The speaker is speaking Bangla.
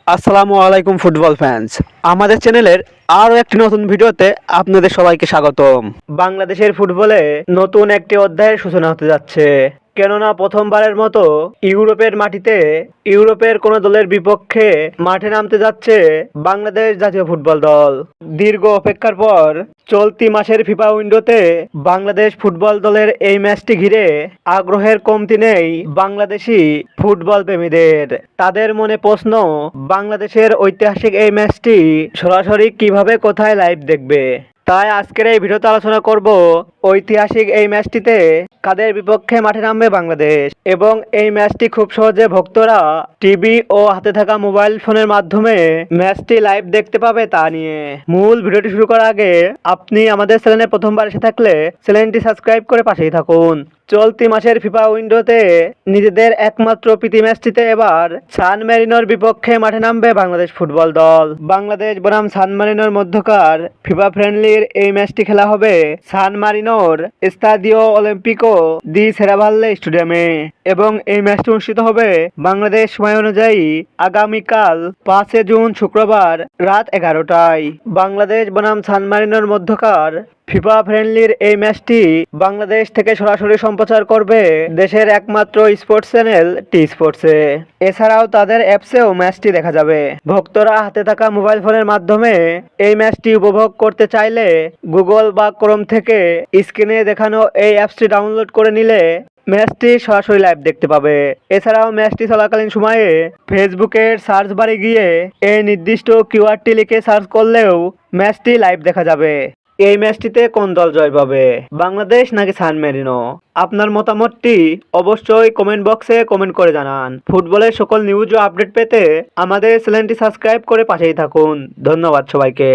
আসসালামু আলাইকুম ফুটবল ফ্যান্স। আমাদের চ্যানেলের আরও একটি নতুন ভিডিওতে আপনাদের সবাইকে স্বাগতম। বাংলাদেশের ফুটবলে নতুন একটি অধ্যায়ের সূচনা হতে যাচ্ছে, কেননা প্রথমবারের মতো ইউরোপের মাটিতে ইউরোপের কোনো দলের বিপক্ষে মাঠে নামতে যাচ্ছে বাংলাদেশ জাতীয় ফুটবল দল। দীর্ঘ অপেক্ষার পর চলতি মাসের ফিফা উইন্ডোতে বাংলাদেশ ফুটবল দলের এই ম্যাচটি ঘিরে আগ্রহের কমতি নেই বাংলাদেশি ফুটবল প্রেমীদের। তাদের মনে প্রশ্ন, বাংলাদেশের ঐতিহাসিক এই ম্যাচটি সরাসরি কিভাবে কোথায় লাইভ দেখবে। তাই আজকের এই ভিডিওতে আলোচনা করব ঐতিহাসিক এই ম্যাচটিতে কাদের বিপক্ষে মাঠে নামবে বাংলাদেশ, এবং এই ম্যাচটি খুব সহজে ভক্তরা টিভি ও হাতে থাকা মোবাইল ফোনের মাধ্যমে ম্যাচটি লাইভ দেখতে পাবে তা নিয়ে। মূল ভিডিওটি শুরু করার আগে আপনি আমাদের চ্যানেলে প্রথমবার এসে থাকলে চ্যানেলটি সাবস্ক্রাইব করে পাশেই থাকুন। চলতি মাসের ফিফা উইন্ডোতে নিজেদের একমাত্র প্রীতি ম্যাচটিতে এবার সান মেরিনোর বিপক্ষে মাঠে নামবে বাংলাদেশ ফুটবল দল। বাংলাদেশ বনাম সান মারিনোর মধ্যকার ফিফা ফ্রেন্ডলির এই ম্যাচটি খেলা হবে সান মারিনোর স্তাদিও অলিম্পিকো দি সেরাভাল্লে স্টেডিয়ামে, এবং এই ম্যাচটি অনুষ্ঠিত হবে বাংলাদেশ সময় অনুযায়ী আগামীকাল 5 জুন শুক্রবার রাত 11টায়। বাংলাদেশ বনাম সান মারিনোর মধ্যকার ফিফা ফ্রেন্ডলির এই ম্যাচটি বাংলাদেশ থেকে সরাসরি সম্প্রচার করবে দেশের একমাত্র স্পোর্টস চ্যানেল টি স্পোর্টসে। এছাড়াও তাদের অ্যাপসেও ম্যাচটি দেখা যাবে। ভক্তরা হাতে থাকা মোবাইল ফোনের মাধ্যমে এই ম্যাচটি উপভোগ করতে চাইলে গুগল বা ক্রোম থেকে স্ক্রিনে দেখানো এই অ্যাপসটি ডাউনলোড করে নিলে ম্যাচটি সরাসরি লাইভ দেখতে পাবে। এছাড়াও ম্যাচটি চলাকালীন সময়ে ফেসবুকের সার্চ বারে গিয়ে এই নির্দিষ্ট কিওয়ার্ডটি লিখে সার্চ করলেও ম্যাচটি লাইভ দেখা যাবে। এই ম্যাচটিতে কোন দল জয় পাবে, বাংলাদেশ নাকি সান মেরিনো? আপনার মতামতটি অবশ্যই কমেন্ট বক্সে কমেন্ট করে জানান। ফুটবলের সকল নিউজ ও আপডেট পেতে আমাদের চ্যানেলটি সাবস্ক্রাইব করে পাশেই থাকুন। ধন্যবাদ সবাইকে।